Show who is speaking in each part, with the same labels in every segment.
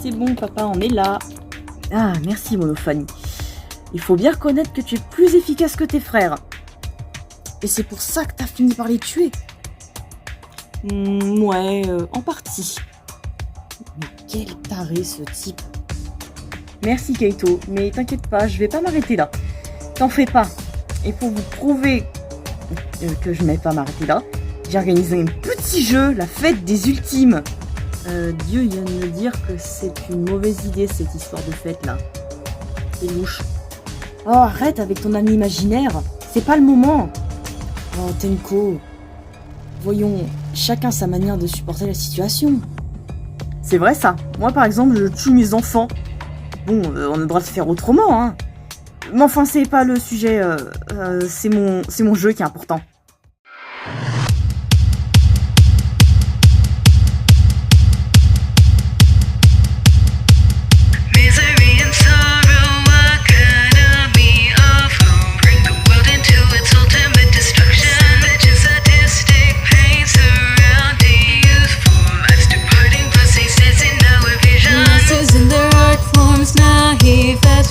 Speaker 1: C'est bon, papa, on est là. Ah, merci, Monophanie. Il faut bien reconnaître que tu es plus efficace que tes frères. Et c'est pour ça que t'as fini par les tuer. Ouais, en partie. Mais quel taré, ce type. Merci, Kaito, mais t'inquiète pas, je vais pas m'arrêter là. T'en fais pas. Et pour vous prouver que je ne vais pas m'arrêter là, j'ai organisé un petit jeu, la fête des ultimes. Dieu vient de me dire que c'est une mauvaise idée cette histoire de fête là. C'est louche. Oh arrête avec ton ami imaginaire, c'est pas le moment. Oh Tenko, voyons, chacun sa manière de supporter la situation. C'est vrai ça, moi par exemple je tue mes enfants. Bon, on a le droit de faire autrement hein. Mais enfin c'est pas le sujet, c'est mon jeu qui est important.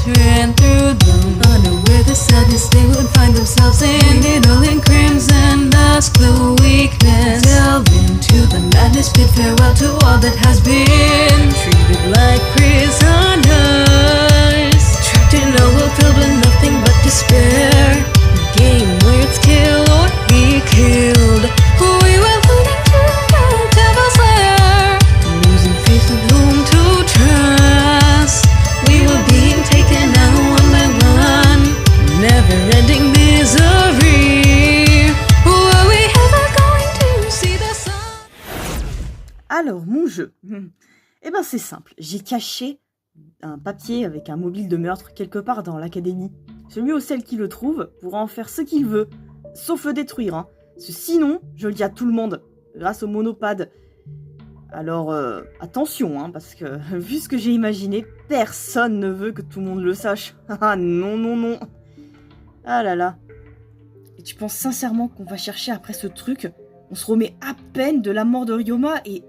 Speaker 2: Ran through them, unaware the sadness they would find themselves in. It all in crimson dusk, the weakness. Delve into the madness, bid farewell to all that has been. Treated like prisoners, trapped in a world filled with nothing but despair. A game where it's kill or be killed. We were leading to the devil's lair, losing faith with whom to trust. We were being taken out one by one, never-ending misery. Were we ever going to see the sun?
Speaker 1: Alors, mon jeu. Eh ben c'est simple, j'ai caché un papier avec un mobile de meurtre quelque part dans l'académie. Celui ou celle qui le trouve pourra en faire ce qu'il veut, sauf le détruire. Hein. Sinon, je le dis à tout le monde, grâce au monopade. Alors, attention, hein, parce que, vu ce que j'ai imaginé, personne ne veut que tout le monde le sache. Ah non, non, non. Ah là là. Et tu penses sincèrement qu'on va chercher après ce truc? On se remet à peine de la mort de Ryoma et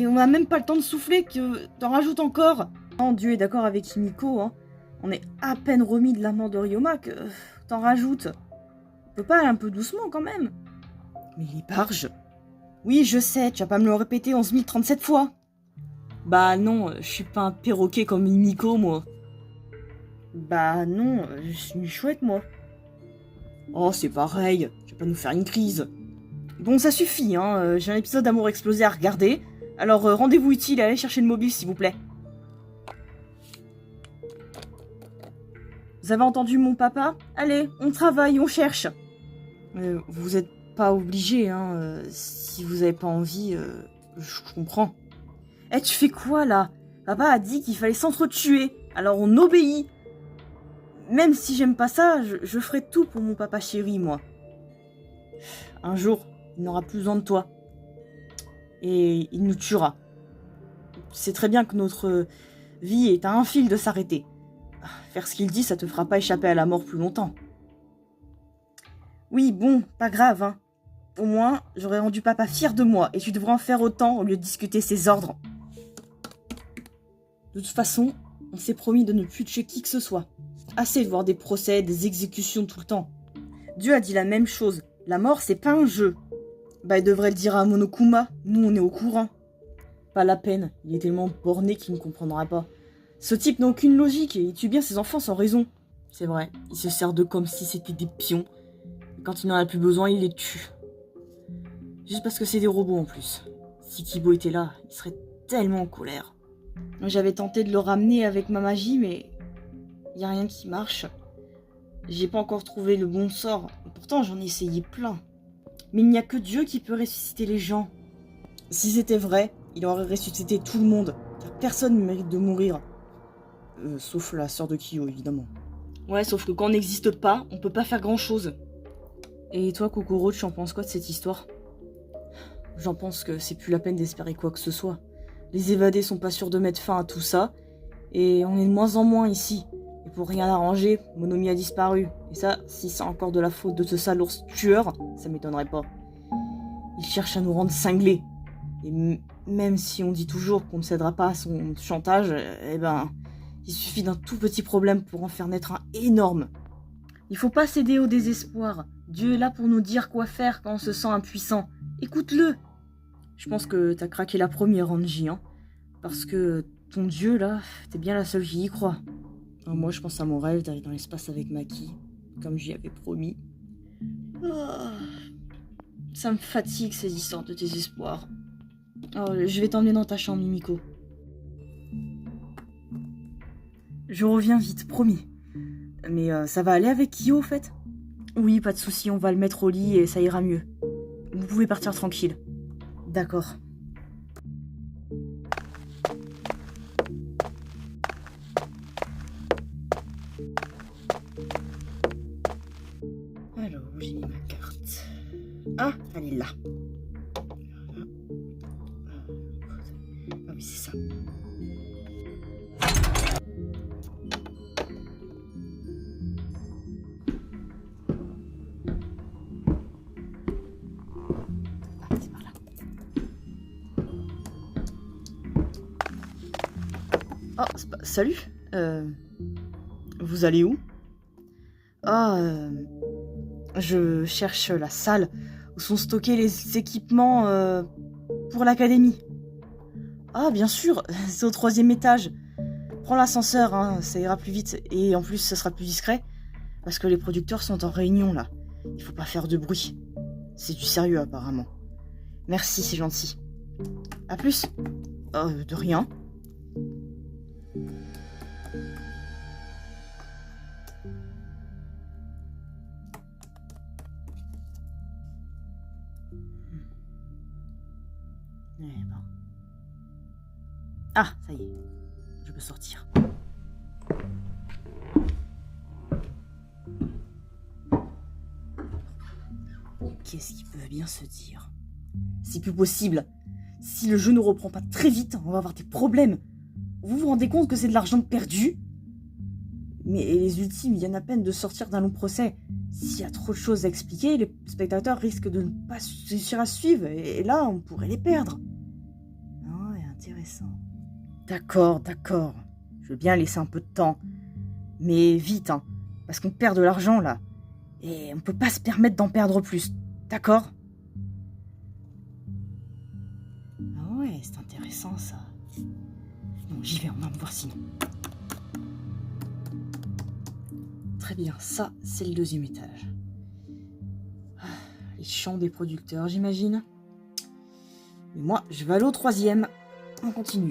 Speaker 1: on n'a même pas le temps de souffler que t'en rajoutes encore. Non, Dieu est d'accord avec Himiko, hein. On est à peine remis de la mort de Ryoma que t'en rajoutes. On peut pas aller un peu doucement quand même? Mais les barges... Oui, je sais, tu vas pas me le répéter 11 037 fois. Bah non, je suis pas un perroquet comme Himiko, moi. Bah non, je suis chouette, moi. Oh, c'est pareil, tu vas pas nous faire une crise. Bon, ça suffit, hein, j'ai un épisode d'amour explosé à regarder. Alors, rendez-vous utile et allez chercher le mobile, s'il vous plaît. Vous avez entendu mon papa? Allez, on travaille, on cherche. Vous êtes pas obligé, hein. Si vous avez pas envie, je comprends. Eh, tu fais quoi, là? Papa a dit qu'il fallait s'entretuer, alors on obéit. Même si j'aime pas ça, je ferai tout pour mon papa chéri, moi. Un jour, il n'aura plus besoin de toi. Et il nous tuera. Tu sais très bien que notre vie est à un fil de s'arrêter. Faire ce qu'il dit, ça te fera pas échapper à la mort plus longtemps. Oui, bon, pas grave, hein. Au moins, j'aurais rendu papa fier de moi, et tu devrais en faire autant au lieu de discuter ses ordres. De toute façon, on s'est promis de ne plus tuer qui que ce soit. Assez de voir des procès, des exécutions tout le temps. Dieu a dit la même chose. La mort, c'est pas un jeu. Bah, il devrait le dire à Monokuma. Nous, on est au courant. Pas la peine. Il est tellement borné qu'il ne comprendra pas. Ce type n'a aucune logique et il tue bien ses enfants sans raison. C'est vrai, il se sert d'eux comme si c'était des pions. Et quand il n'en a plus besoin, il les tue. Juste parce que c'est des robots en plus. Si Kibo était là, il serait tellement en colère. J'avais tenté de le ramener avec ma magie, mais il n'y a rien qui marche. J'ai pas encore trouvé le bon sort. Pourtant, j'en ai essayé plein. Mais il n'y a que Dieu qui peut ressusciter les gens. Si c'était vrai, il aurait ressuscité tout le monde. Car personne ne mérite de mourir. Sauf la sœur de Kyo, évidemment. Ouais, sauf que quand on n'existe pas, on peut pas faire grand-chose. Et toi, Kokoro, tu en penses quoi de cette histoire? J'en pense que c'est plus la peine d'espérer quoi que ce soit. Les évadés sont pas sûrs de mettre fin à tout ça. Et on est de moins en moins ici. Et pour rien arranger, Monomi a disparu. Et ça, si c'est encore de la faute de ce sale ours tueur, ça m'étonnerait pas. Il cherche à nous rendre cinglés. Et même si on dit toujours qu'on ne cédera pas à son chantage, eh ben, il suffit d'un tout petit problème pour en faire naître un énorme. Il faut pas céder au désespoir. Dieu est là pour nous dire quoi faire quand on se sent impuissant. Écoute-le. Je pense que t'as craqué la première, Angie, hein. Parce que ton Dieu, là, t'es bien la seule qui y croit. Moi, je pense à mon rêve d'aller dans l'espace avec Maki, comme j'y avais promis. Ça me fatigue, ces histoires de désespoir. Je vais t'emmener dans ta chambre, Mimiko. Je reviens vite, promis. Mais ça va aller avec Kyo, au fait? Oui, pas de souci, on va le mettre au lit et ça ira mieux. Vous pouvez partir tranquille. D'accord. Alors, où j'ai mis ma carte? Ah, elle est là. Ah oui, c'est ça. Ah, c'est par là. Oh, salut. Vous allez où? Je cherche la salle où sont stockés les équipements pour l'académie. Ah, bien sûr, c'est au 3e étage. Prends l'ascenseur, hein, ça ira plus vite. Et en plus, ce sera plus discret. Parce que les producteurs sont en réunion, là. Il faut pas faire de bruit. C'est du sérieux, apparemment. Merci, c'est gentil. À plus. De rien. Eh ben. Ah, ça y est. Je peux sortir. Qu'est-ce qui peut bien se dire? C'est plus possible. Si le jeu ne reprend pas très vite, on va avoir des problèmes. Vous vous rendez compte que c'est de l'argent perdu? Mais les ultimes viennent à peine de sortir d'un long procès. S'il y a trop de choses à expliquer, les spectateurs risquent de ne pas réussir à suivre. Et là, on pourrait les perdre. Ah ouais, intéressant. D'accord. Je veux bien laisser un peu de temps. Mais vite, hein. Parce qu'on perd de l'argent, là. Et on peut pas se permettre d'en perdre plus. D'accord? Ah ouais, c'est intéressant, ça. Bon, j'y vais, on va me voir sinon. Très bien, ça, c'est le 2e étage. Les champs des producteurs, j'imagine. Et moi, je vais aller au 3e. On continue.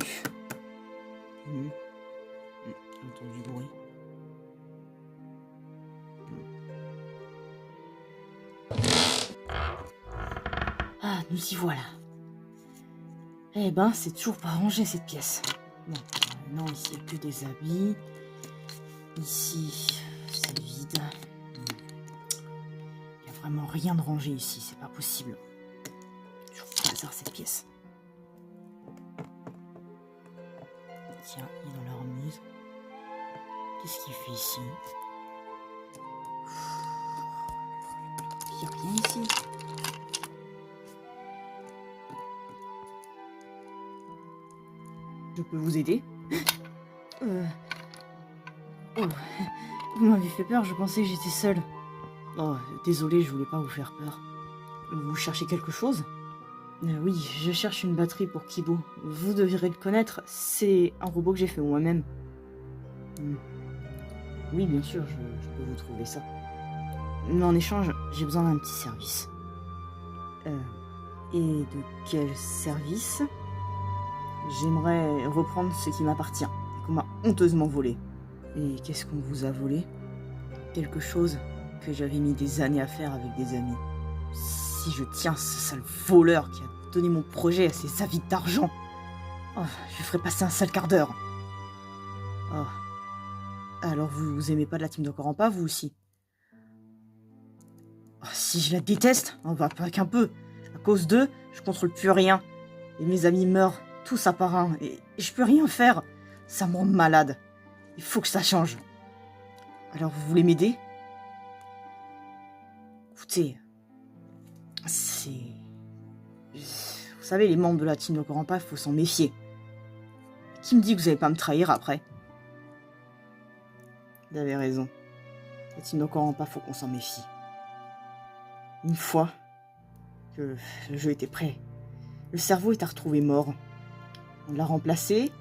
Speaker 1: J'entends du bruit. Ah, nous y voilà. Eh ben, c'est toujours pas rangé, cette pièce. Bon, non, ici, il n'y a que des habits. Ici, c'est vide. Il n'y a vraiment rien de rangé ici, c'est pas possible. Toujours bizarre, cette pièce. Tiens, il est dans la remise. Qu'est-ce qu'il fait ici? Il n'y a rien ici. Je peux vous aider? Oh, vous m'avez fait peur, je pensais que j'étais seule. Oh, désolé, je voulais pas vous faire peur. Vous cherchez quelque chose? Oui, je cherche une batterie pour Kibo. Vous devrez le connaître, c'est un robot que j'ai fait moi-même. Oui, bien sûr, je peux vous trouver ça. Mais en échange, j'ai besoin d'un petit service. Et de quel service? J'aimerais reprendre ce qui m'appartient, qu'on m'a honteusement volé. Et qu'est-ce qu'on vous a volé? Quelque chose que j'avais mis des années à faire avec des amis. Si je tiens ce sale voleur qui a donné mon projet à ses avides d'argent, je lui ferai passer un sale quart d'heure. Oh. Alors vous aimez pas de la team de Korampa, vous aussi? Si je la déteste, on va pas qu'un peu. À cause d'eux, je contrôle plus rien. Et mes amis meurent, tous à part un. Et je peux rien faire. Ça me rend malade. Il faut que ça change. Alors vous voulez m'aider? Écoutez, c'est... Vous Vous savez, les membres de la team Nokorampa, il faut s'en méfier. Qui me dit que vous n'allez pas me trahir après? Vous avez raison. La team Nokorampa, faut qu'on s'en méfie. Une fois que le jeu était prêt, le cerveau est à retrouver mort. On l'a remplacé,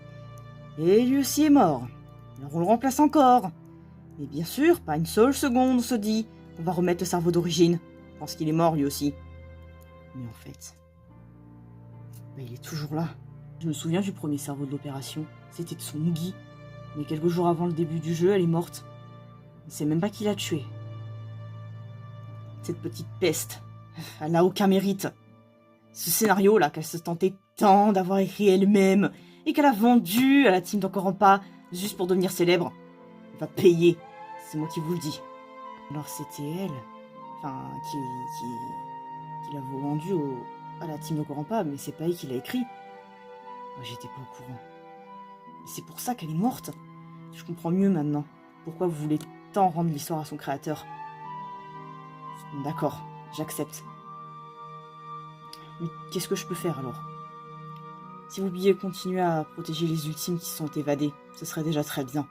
Speaker 1: et lui aussi est mort. Alors on le remplace encore. Mais bien sûr, pas une seule seconde on se dit on va remettre le cerveau d'origine. Je pense qu'il est mort lui aussi. Mais en fait, il est toujours là. Je me souviens du premier cerveau de l'opération. C'était Tsungi. Mais quelques jours avant le début du jeu, elle est morte. On ne sait même pas qui l'a tuée. Cette petite peste, elle n'a aucun mérite. Ce scénario-là qu'elle se tentait tant d'avoir écrit elle-même et qu'elle a vendu à la team d'Encorampa juste pour devenir célèbre, elle va payer. C'est moi qui vous le dis. Alors c'était elle, enfin, qui l'a vendu à la team d'Encorampa, mais c'est pas elle qui l'a écrit. Moi, j'étais pas au courant. Et c'est pour ça qu'elle est morte. Je comprends mieux maintenant pourquoi vous voulez tant rendre l'histoire à son créateur. D'accord, j'accepte. Mais qu'est-ce que je peux faire alors? Si vous pouviez continuer à protéger les ultimes qui sont évadés, ce serait déjà très bien.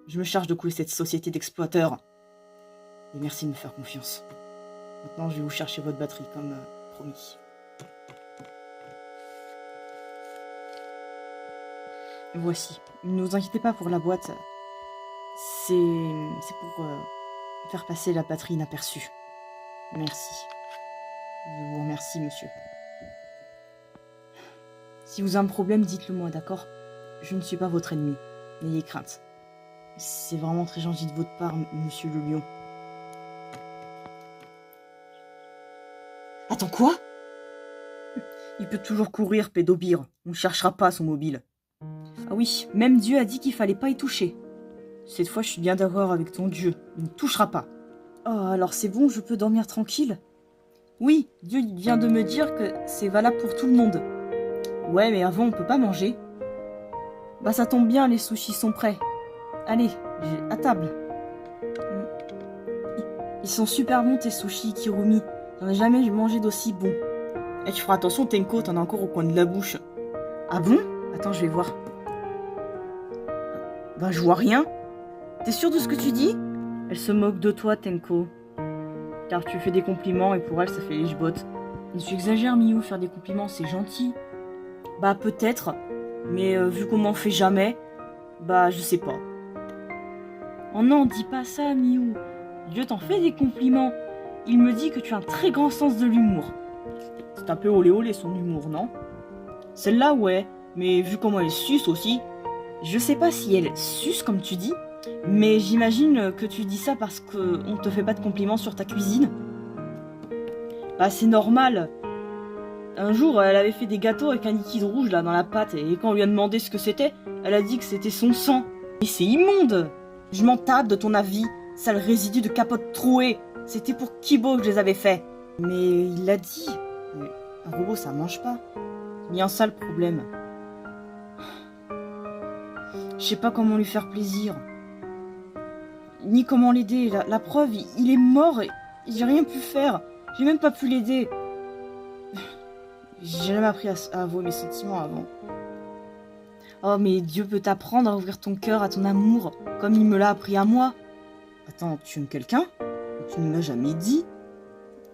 Speaker 1: Je me charge de couler cette société d'exploiteurs. Et merci de me faire confiance. Maintenant, je vais vous chercher votre batterie, comme promis. Voici. Ne vous inquiétez pas pour la boîte. C'est pour faire passer la batterie inaperçue. Merci. Je vous remercie, monsieur. Si vous avez un problème, dites-le moi, d'accord? Je ne suis pas votre ennemi. N'ayez crainte. C'est vraiment très gentil de votre part, monsieur le lion. Attends, quoi? Il peut toujours courir, pédobire. On ne cherchera pas son mobile. Ah oui, même Dieu a dit qu'il fallait pas y toucher. Cette fois, je suis bien d'accord avec ton Dieu. Il ne touchera pas. Oh, alors c'est bon, je peux dormir tranquille? Oui, Dieu vient de me dire que c'est valable pour tout le monde. Ouais, mais avant, on peut pas manger. Bah, ça tombe bien, les sushis sont prêts. Allez, à table. Ils sont super bons, tes sushis, Kirumi. J'en ai jamais mangé d'aussi bons. Et tu feras attention, Tenko, t'en as encore au coin de la bouche. Ah bon? Attends, je vais voir. Bah, je vois rien. T'es sûr de ce que tu dis? Elle se moque de toi, Tenko. Car tu fais des compliments et pour elle, ça fait les bottes. Et tu exagères, Miyu, faire des compliments, c'est gentil. Bah, peut-être. Mais vu qu'on m'en fait jamais, bah, je sais pas. Oh non, dis pas ça, Miyu. Dieu t'en fait des compliments. Il me dit que tu as un très grand sens de l'humour. C'est un peu olé olé son humour, non? Celle-là, ouais. Mais vu comment elle suce aussi. Je sais pas si elle suce comme tu dis, mais j'imagine que tu dis ça parce qu'on te fait pas de compliments sur ta cuisine. Bah c'est normal. Un jour, elle avait fait des gâteaux avec un liquide rouge là dans la pâte et quand on lui a demandé ce que c'était, elle a dit que c'était son sang. Et c'est immonde. Je m'en tape de ton avis, sale résidu de capote trouée. C'était pour Kibo que je les avais faits. Mais il l'a dit. Mais un robot ça mange pas. Il y a un sale problème. Je sais pas comment lui faire plaisir. Ni comment l'aider. La preuve, il est mort et j'ai rien pu faire. J'ai même pas pu l'aider. J'ai jamais appris à avouer mes sentiments avant. Oh, mais Dieu peut t'apprendre à ouvrir ton cœur à ton amour, comme il me l'a appris à moi. Attends, tu aimes quelqu'un? Tu ne me l'as jamais dit.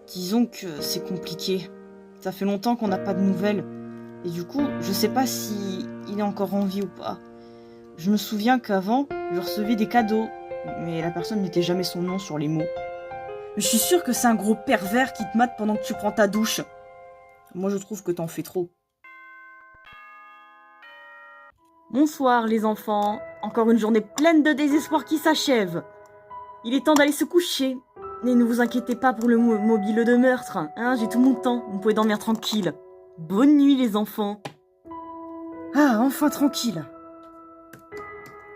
Speaker 1: Disons que c'est compliqué. Ça fait longtemps qu'on n'a pas de nouvelles. Et du coup, je sais pas si il est encore en vie ou pas. Je me souviens qu'avant, je recevais des cadeaux, mais la personne ne mettait jamais son nom sur les mots. Je suis sûre que c'est un gros pervers qui te mate pendant que tu prends ta douche. Moi, je trouve que t'en fais trop. Bonsoir, les enfants. Encore une journée pleine de désespoir qui s'achève. Il est temps d'aller se coucher. Et ne vous inquiétez pas pour le mobile de meurtre. Hein, j'ai tout mon temps. Vous pouvez dormir tranquille. Bonne nuit, les enfants. Ah, enfin tranquille.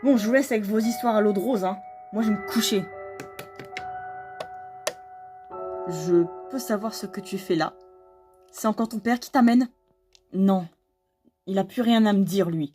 Speaker 1: Bon, je vous laisse avec vos histoires à l'eau de rose, hein. Moi, je vais me coucher. Je peux savoir ce que tu fais là? C'est encore ton père qui t'amène? Non. Il a plus rien à me dire, lui.